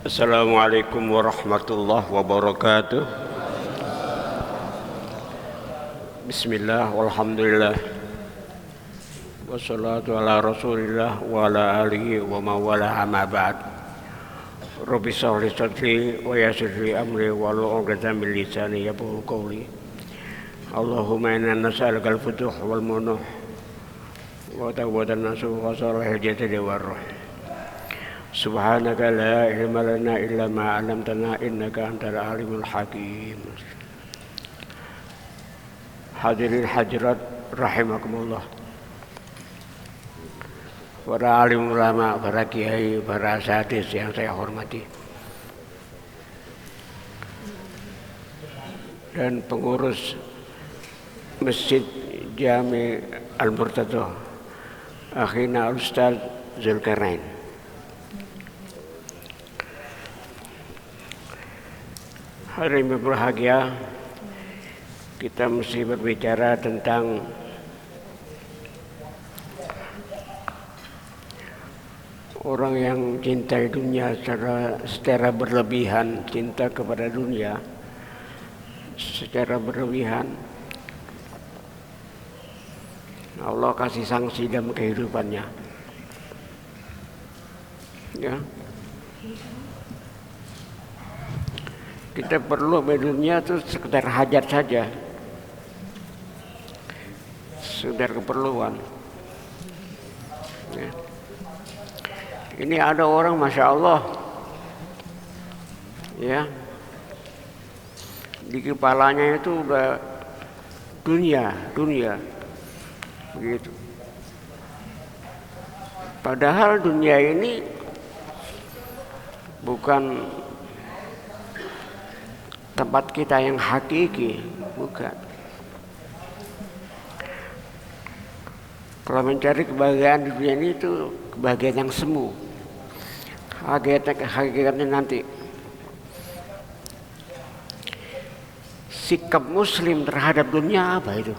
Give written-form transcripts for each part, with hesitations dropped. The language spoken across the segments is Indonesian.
Assalamualaikum warahmatullahi wabarakatuh. Bismillah, walhamdulillah, wassalatu ala rasulillah wa ala alihi wa mawala amma ba'd. Rabbi shrah li sadri wa yassir li amri wahlul 'uqdatam min lisani yafqahu qawli. Allahumma inna nas'aluka al-futuh wal munuh wa tawbatan nasuh wa salahal jasadi war ruh. Subhanaka la ilma lana illa ma 'allamtana innaka antal alimul hakim. Hadirin hadirat rahimakumullah. Para alim ulama, para kiai, para asatidz yang saya hormati, dan pengurus Masjid Jami Al-Murtadah, akhina Al-Ustaz Zulkarnain. Hari ini berbahagia, kita mesti berbicara tentang orang yang cintai dunia secara berlebihan, cinta kepada dunia secara berlebihan. Allah kasih sanksi dalam kehidupannya. Ya. Kita perlu dunia itu sekedar hajat saja, sekedar keperluan. Ya. Ini ada orang, masya Allah, ya, di kepalanya itu udah dunia, begitu. Padahal dunia ini bukan tempat kita yang hakiki, bukan. Kalau mencari kebahagiaan di dunia ini itu kebahagiaan yang semu, hakikatnya nanti. Sikap muslim terhadap dunia apa itu?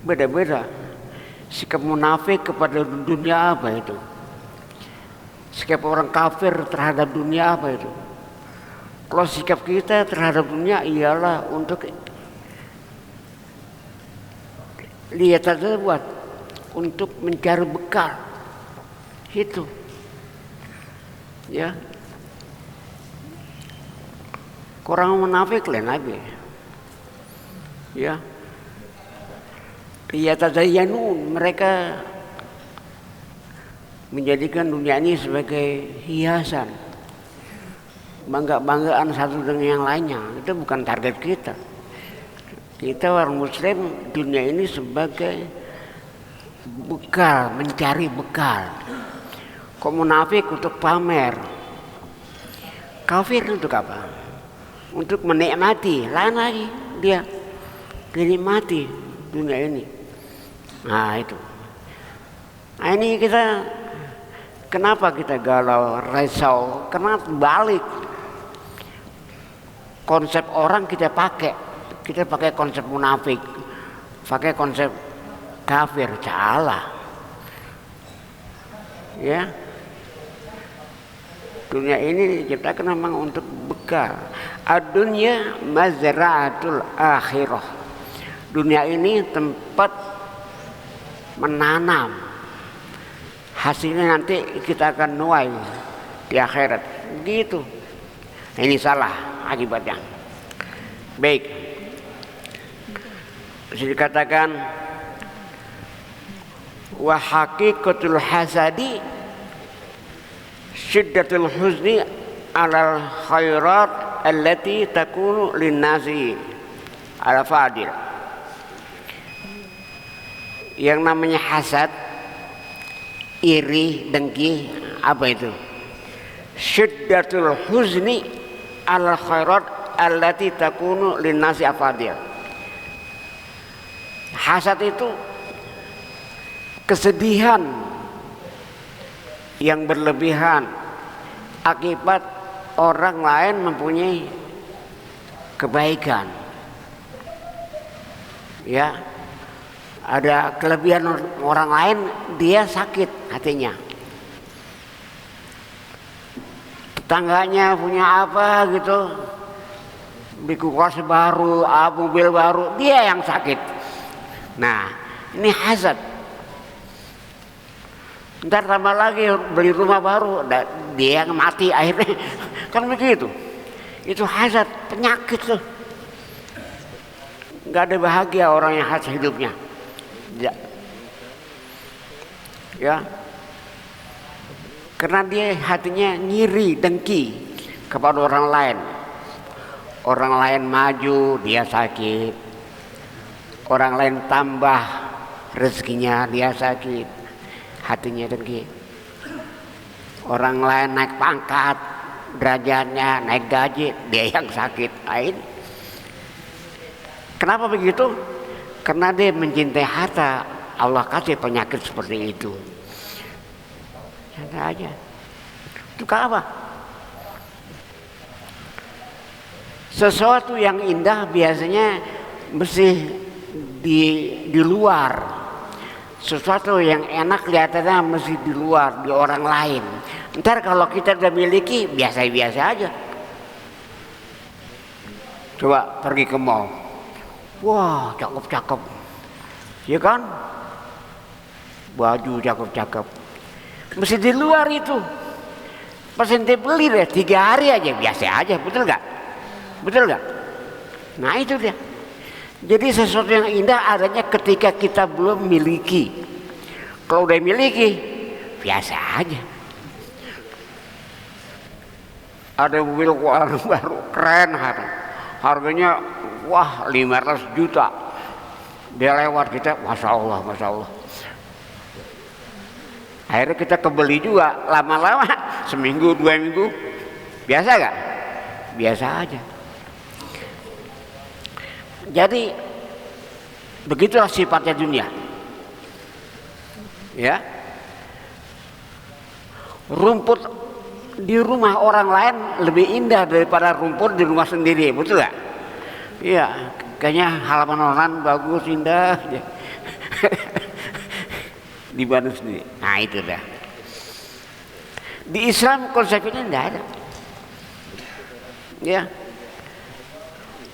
Beda-beda. Sikap munafik kepada dunia apa itu? Sikap orang kafir terhadap dunia apa itu? Kalau sikap kita terhadap dunia ialah untuk lihat saja, buat untuk mencari bekal, itu, ya. Orang munafik lain lagi, ya. Lihat saja mereka menjadikan dunia ini sebagai hiasan, bangga-banggaan satu dengan yang lainnya. Itu bukan target kita. Kita orang muslim, dunia ini sebagai bekal, mencari bekal. Kok munafik untuk pamer, kafir untuk apa? Untuk menikmati, lain lagi dia menikmati dunia ini. Nah itu. Nah ini kita, kenapa kita galau, risau? Karena balik konsep orang kita pakai konsep munafik, pakai konsep kafir, salah. Ya, dunia ini diciptakan memang untuk bekal. Ad-dunya mazra'atul akhirah. Dunia ini tempat menanam, hasilnya nanti kita akan nuai di akhirat. Gitu. Ini salah akibatnya. Baik, bisa dikatakan wa haqiqatul hasadi syiddatul huzni alal khairat allati takunu linnasi ala fadil. Yang namanya hasad, iri, dengki, apa itu? Syiddatul huzni alal khairat allati takunu linnasi afadil. Hasad itu kesedihan yang berlebihan akibat orang lain mempunyai kebaikan. Ya, ada kelebihan orang lain, dia sakit hatinya. tetangganya punya apa gitu, beli kulkas baru, mobil baru, dia yang sakit. Nah, ini hasad. Ntar tambah lagi beli rumah baru, dia yang mati akhirnya. Kan begitu. Itu hasad, penyakit tuh. Nggak ada bahagia orang yang hasad hidupnya. Ya. Karena dia hatinya ngiri, dengki kepada orang lain. Orang lain maju, dia sakit. Orang lain tambah rezekinya, dia sakit. Hatinya dengki. Orang lain naik pangkat, derajatnya, naik gaji, dia yang sakit. Kenapa begitu? Karena dia mencintai harta, Allah kasih penyakit seperti itu. Santai aja. Itu apa? Sesuatu yang indah biasanya mesti di luar. Sesuatu yang enak kelihatannya mesti di luar, di orang lain. Ntar kalau kita udah miliki, biasa-biasa aja. Coba pergi ke mall. Wah, cakep-cakep. Ya kan? Baju cakep-cakep. Mesti di luar itu. Pas ente beli deh 3 hari aja, biasa aja, betul gak? Betul gak? Nah itu dia. Jadi sesuatu yang indah adanya ketika kita belum miliki. Kalau udah miliki, biasa aja. Ada mobil baru keren, harganya wah 500 juta. Dia lewat kita, masya Allah, masya Allah. Akhirnya kita kebeli juga, lama-lama seminggu 2 minggu, biasa gak? Biasa aja. Jadi begitulah sifatnya dunia. Ya, rumput di rumah orang lain lebih indah daripada rumput di rumah sendiri, betul gak? Iya, kayaknya halaman orang bagus, indah. Di Bandung sendiri. Nah itu dah. Di Islam konsepnya tidak ada. Ya.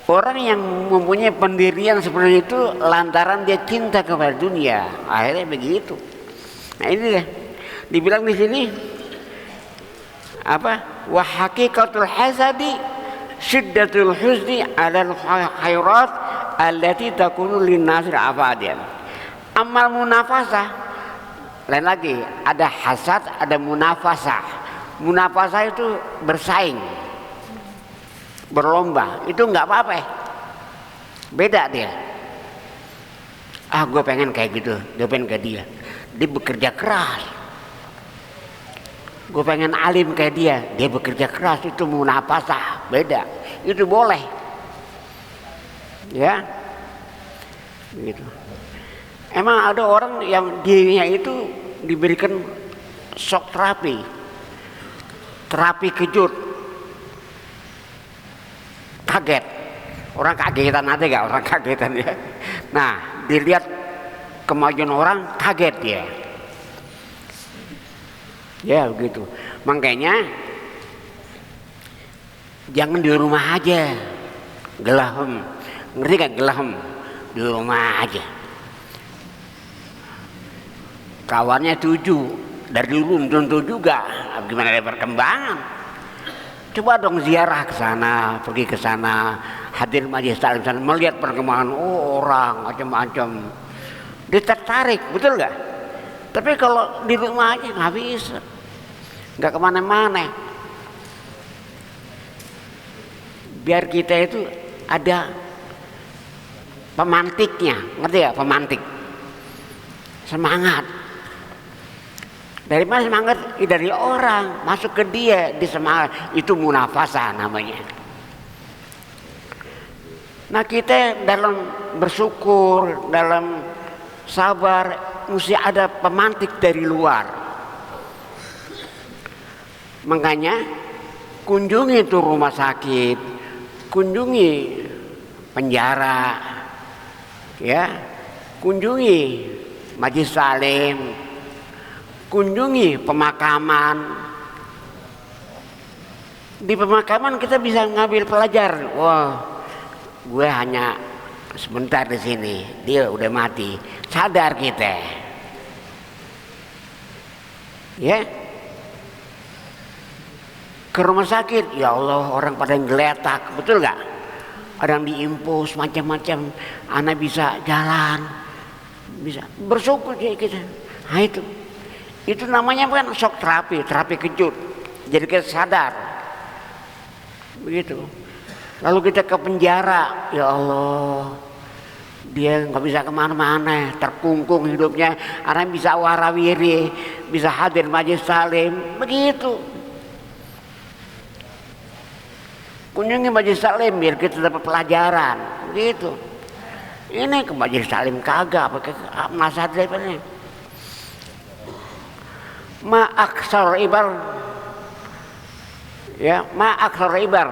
Orang yang mempunyai pendirian seperti itu lantaran dia cinta kepada dunia, akhirnya begitu. Nah ini deh. Dibilang di sini apa? Wa haqiqatul hasadi syiddatul huzni 'alal khairat allati takunu lin-nasir afadian. Amal munafasah lain lagi, ada hasad, ada munafasah. Munafasah itu bersaing, berlomba, itu nggak apa-apa. Beda dia. Gue pengen kayak gitu, gue pengen kayak dia. Dia bekerja keras. Gue pengen alim kayak dia bekerja keras, itu munafasah, beda. Itu boleh. Ya, gitu. Emang ada orang yang dirinya itu diberikan shock terapi, terapi kejut, kaget. Orang kagetan aja gak? Orang kagetan ya. Nah, dilihat kemajuan orang, kaget dia. Ya begitu. Makanya jangan di rumah aja, gelahem. Ngerti gak gelahem? Di rumah aja. Kawannya 7, dari dulu tentu juga. Gimana ada perkembangan? Coba dong ziarah ke sana, pergi ke sana, hadir majelis taklim sana, melihat perkembangan orang macam-macam. Dia tertarik, betul nggak? Tapi kalau di rumah aja nggak bisa, nggak kemana-mana. Biar kita itu ada pemantiknya, ngerti ya? Pemantik, semangat. Dari mana semangat? Dari orang, masuk ke dia, di semangat. Itu munafasah namanya. Nah kita dalam bersyukur, dalam sabar, mesti ada pemantik dari luar. Makanya kunjungi itu rumah sakit, kunjungi penjara, ya, kunjungi majelis taklim, kunjungi pemakaman, Di pemakaman kita bisa ngambil pelajar. Wah, gue hanya sebentar di sini, dia udah mati. Sadar kita. Ya. Ke rumah sakit, ya Allah, orang pada ngeletak, betul nggak? Orang diimpus macam-macam, anak bisa jalan, bisa bersyukur kayak gitu. Nah itu namanya kan shock terapi, terapi kejut. Jadi kita sadar, begitu. Lalu kita ke penjara, ya Allah, dia nggak bisa kemana-mana, terkungkung hidupnya. Anak bisa warawiri, bisa hadir majelis salim, begitu. Kunjungi majelis salim biar kita dapat pelajaran, gitu. Ini ke majelis salim kagak pakai masa ini. Ma aksar ibar, ya ma aksar ibar.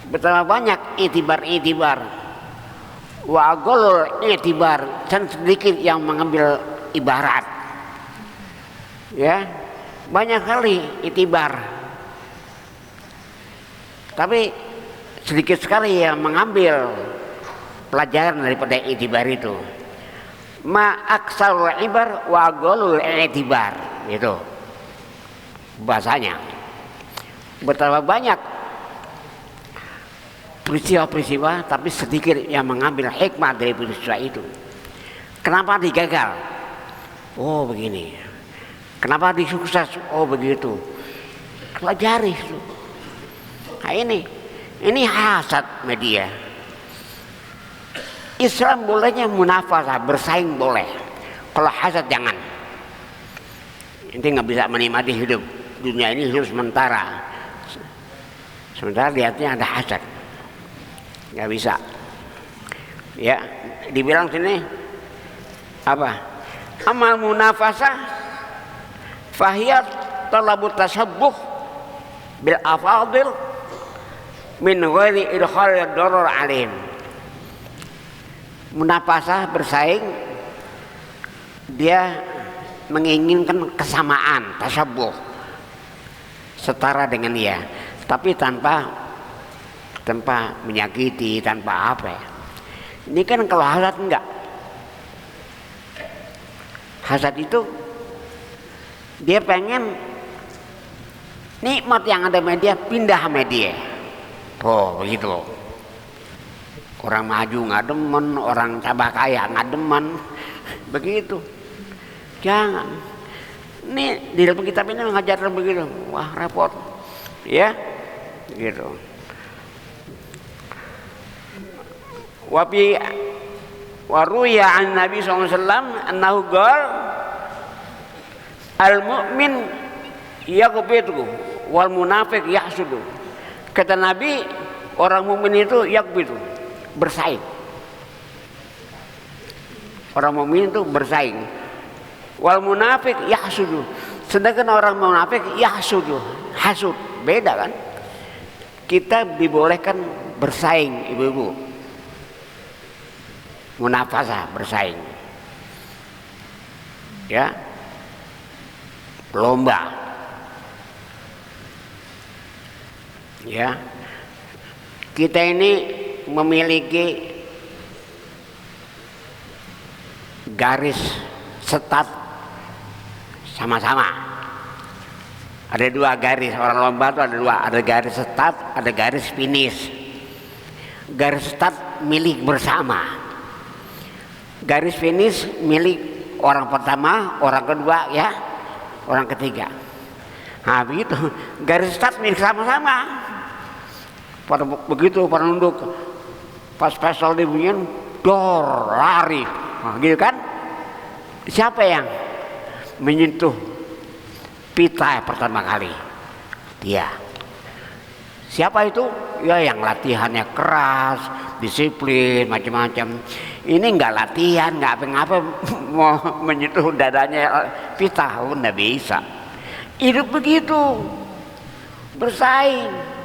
Betapa banyak itibar, wa agolul itibar, dan sedikit yang mengambil ibarat. Ya, banyak kali itibar. Tapi sedikit sekali yang mengambil pelajaran daripada itibar itu. Ma aksarul ibar wa golul itibar, itu bahasanya. Betapa banyak peristiwa-peristiwa tapi sedikit yang mengambil hikmah dari peristiwa itu. Kenapa digagal? Oh begini. Kenapa disukses? Oh begitu. Pelajari itu. Nah ini hasad media. Islam bolehnya munafasah, bersaing boleh. Kalau hasad jangan. Inti nggak bisa menikmati hidup dunia ini, hidup sementara. Sementara lihatnya ada hasad, nggak bisa. Ya, dibilang sini apa? Amal munafasah, fahiyat talabut tashabbuh bil afadil min ghairi idkhal ad-darar alim. Munafasah, bersaing, dia menginginkan kesamaan, tasyabuh, setara dengan dia, tapi tanpa menyakiti, tanpa apa ya. Ini kan kalau hasad enggak. Hasad itu dia pengen nikmat yang ada media pindah media. Oh begitu loh. Orang maju nggak demen, orang tambah kaya nggak demen, begitu. Jangan. Ini di dalam kitab ini mengajarkan begitu. Wah repot, ya, gitu. Waruya an Nabi SAW annahu qala al mu'min yaqbitu wal munafiq yahsudu. Kata Nabi, orang mukmin itu yaqbitu, bersaing. Orang mukmin itu bersaing. Wal munafik yahsudu. Sedangkan orang munafik yahsudu, hasud. Beda kan? Kita dibolehkan bersaing, ibu-ibu. Munafasah, bersaing. Ya. Lomba. Ya. Kita ini memiliki garis start sama-sama. Ada dua garis, orang lomba itu ada dua, ada garis start, ada garis finish. Garis start milik bersama, garis finish milik orang pertama, orang kedua, ya, orang ketiga. Nah begitu, garis start milik sama-sama. Begitu penunduk pas pesol dibunyiin dor lari, nah, gitu kan? Siapa yang menyentuh pita pertama kali? Dia. Siapa itu? Ya yang latihannya keras, disiplin, macam-macam. Ini nggak latihan, nggak apa-apa, mau menyentuh dadanya pita, nggak bisa. Hidup begitu, bersaing.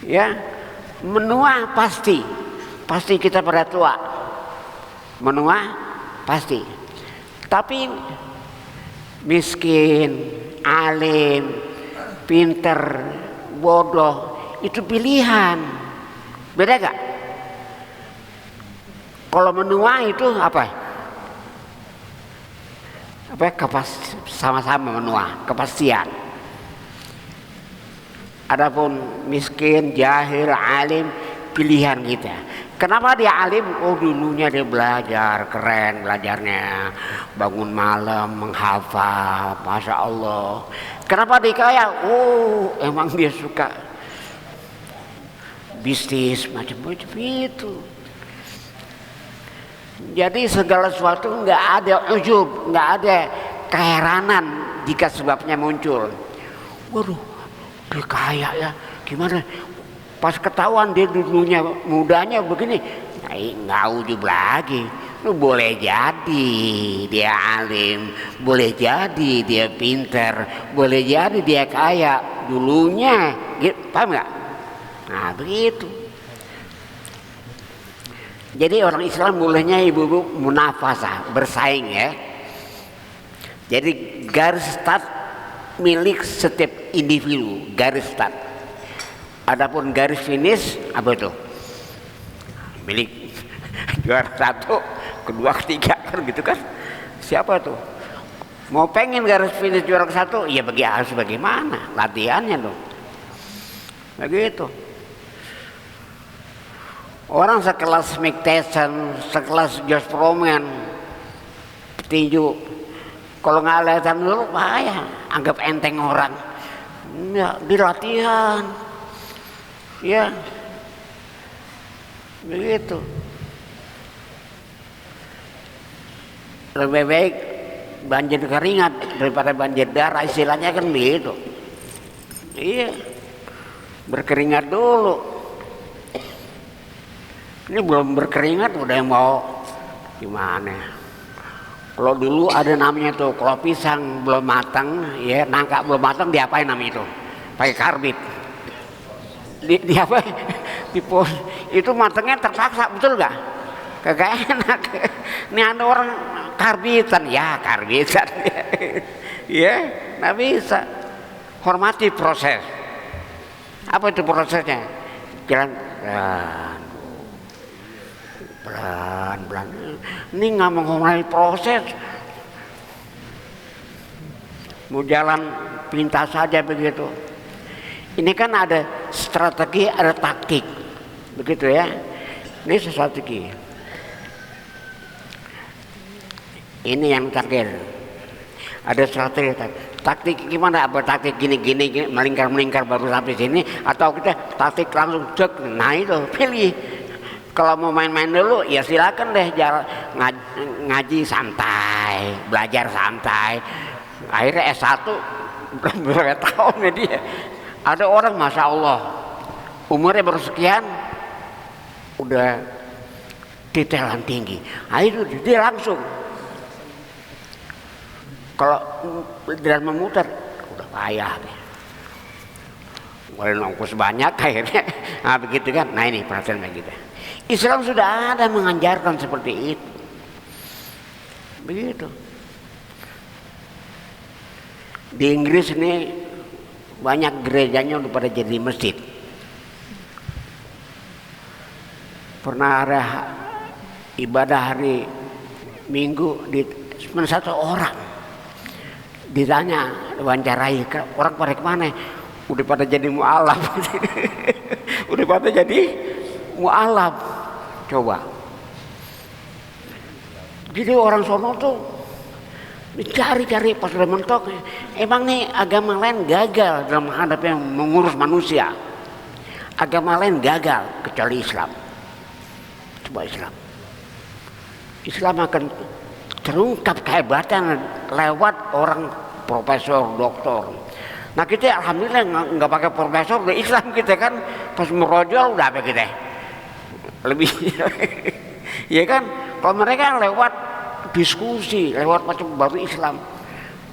Ya, menua pasti kita pada tua. Menua pasti. Tapi miskin, alim, pinter, bodoh, itu pilihan. Beda gak? Kalau menua itu apa? Sama-sama menua, kepastian. Adapun miskin, jahil, alim, pilihan kita. Kenapa dia alim? Oh dulunya dia belajar, keren belajarnya, bangun malam menghafal, masya Allah. Kenapa dia kaya? Oh emang dia suka bisnis macam-macam itu. Jadi segala sesuatu nggak ada ujub, nggak ada keheranan jika sebabnya muncul. Waduh, dia kaya ya, gimana? Pas ketahuan dia dulunya mudanya begini, nggak ujub lagi. Lu boleh jadi dia alim, boleh jadi dia pinter, boleh jadi dia kaya dulunya, gitu, paham nggak? Nah begitu. Jadi orang Islam mulainya ibu-ibu munafasah, bersaing ya. Jadi garis start milik setiap individu, garis start. Adapun garis finish apa itu? Milik juara 1, kedua, ketiga kan gitu kan? Siapa tuh? Mau pengen garis finish juara 1, ya harus bagaimana? Latihannya dong. Begitu. Orang sekelas Mike Tyson, sekelas Josh Foreman, petinju, kalau nggak latihan dulu bahaya, anggap enteng orang. Ya, di latihan, ya, begitu. Lebih baik banjir keringat daripada banjir darah, istilahnya kan begitu. Iya, berkeringat dulu. Ini belum berkeringat udah mau gimana? Kalau dulu ada namanya tuh, kalau pisang belum matang, ya nangka belum matang diapain namanya itu? Pakai karbit. Di apa? Itu matangnya terpaksa, betul gak? Kagak enak. Ini ada orang karbitan, ya karbitan. Ya, nggak bisa. Hormati proses. Apa itu prosesnya? Jalan pelan-pelan. Ini nggak menghormati proses. Mau jalan pintas saja begitu. Ini kan ada strategi, ada taktik, begitu ya. Ini strategi. Ini yang terakhir. Ada strategi. Taktik gimana? Apa taktik gini melingkar baru sampai sini, atau kita taktik langsung cek? Nah itu pilih. Kalau mau main-main dulu ya silakan deh, ngaji santai, belajar santai. Akhirnya S1 berapa tahun ya dia. Ada orang masya Allah umurnya baru sekian udah detailan tinggi. Nah itu dia langsung. Kalau dalam memutar udah payah deh. Mulai nongkus banyak akhirnya. Nah begitu kan. Nah ini perhatian begitu. Islam sudah ada mengajarkan seperti itu. Begitu. Di Inggris ini banyak gerejanya udah pada jadi masjid. Pernah ada ibadah hari Minggu di cuma satu orang. Ditanya, wawancarai, orang pada kemana? Udah pada jadi mu'alaf. Udah pada jadi mu'alaf. Coba. Jadi orang sono tuh dicari-cari pas udah mentok. Emang nih agama lain gagal dalam menghadapi mengurus manusia. Agama lain gagal kecuali Islam. Coba Islam. Islam akan terungkap kehebatan lewat orang profesor, doktor. Nah kita alhamdulillah nggak pakai profesor, udah Islam kita kan. Pas merojol udah apa kita? Lebih, ya kan? Kalau mereka lewat diskusi, lewat macam baru Islam,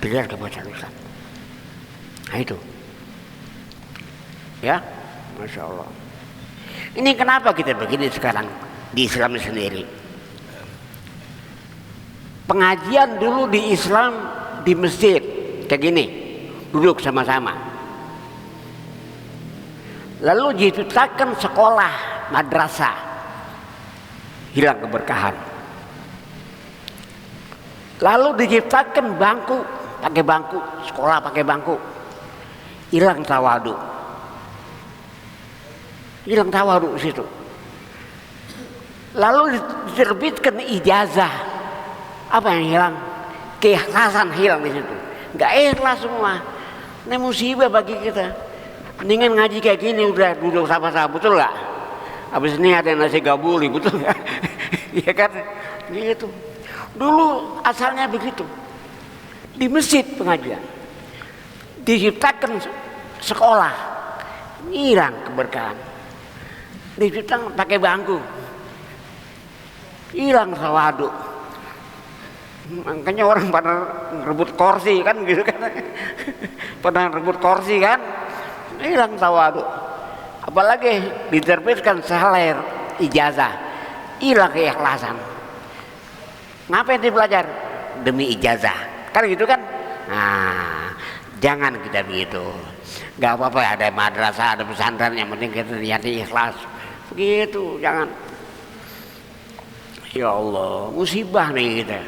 belajar kebaca Islam. Nah itu, ya, masya Allah. Ini kenapa kita begini sekarang di Islam sendiri? Pengajian dulu di Islam di masjid kayak gini, duduk sama-sama. Lalu diciptakan sekolah, madrasah, hilang keberkahan. Lalu diciptakan bangku, pakai bangku, sekolah pakai bangku, hilang tawadu. Hilang tawadu di situ. Lalu diterbitkan ijazah, apa yang hilang? Keikhlasan hilang di situ. Nggak ikhlas semua. Ini musibah bagi kita. Mendingan ngaji kayak gini udah duduk sama-sama, betul nggak? Habis ini ada nasi gabuli, betul nggak? Iya kan? Gitu. Dulu asalnya begitu. Di masjid pengajian diciptakan sekolah, hilang keberkahan. Diciptakan pakai bangku, hilang tawadu. Makanya orang pada rebut kursi kan gitu kan. Pada rebut kursi kan, hilang tawadu. Apalagi diterbitkan seler ijazah, hilang keikhlasan. Ngapain dipelajar? Demi ijazah, kan gitu kan? Nah, jangan kita begitu. Gak apa-apa ada madrasah, ada pesantren, yang penting kita niat ikhlas. Begitu, jangan. Ya Allah, musibah nih kita.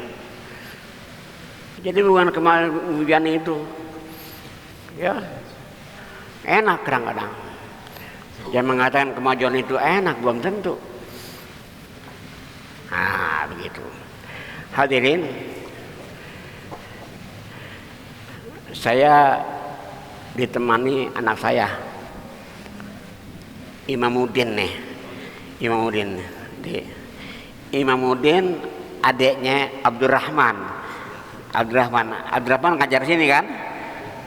Jadi bukan kemarin hujan itu, ya enak kadang-kadang. Jangan mengatakan kemajuan itu enak, belum tentu. Nah, begitu. Hadirin, saya ditemani anak saya, Imamuddin nih, Imamuddin adiknya Abdurrahman ngajar sini kan?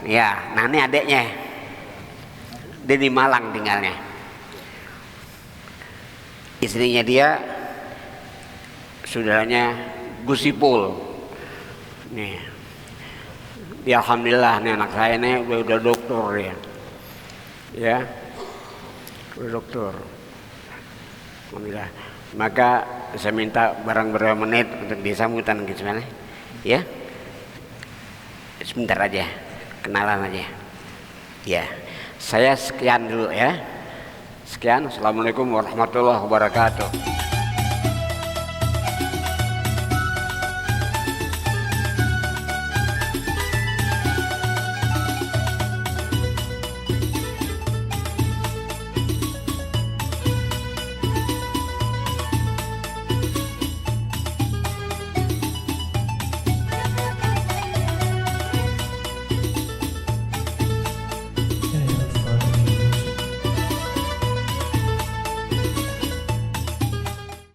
Ya, nah ini adiknya, dia di Malang tinggalnya. Istrinya dia, saudaranya Gus Ipul. Nih, ya alhamdulillah nih anak saya nih udah doktor ya, udah doktor. Alhamdulillah. Maka saya minta barang beberapa menit untuk disambutan gitu ya. Sebentar aja, kenalan aja. Ya, saya sekian dulu ya. Sekian, assalamualaikum warahmatullahi wabarakatuh.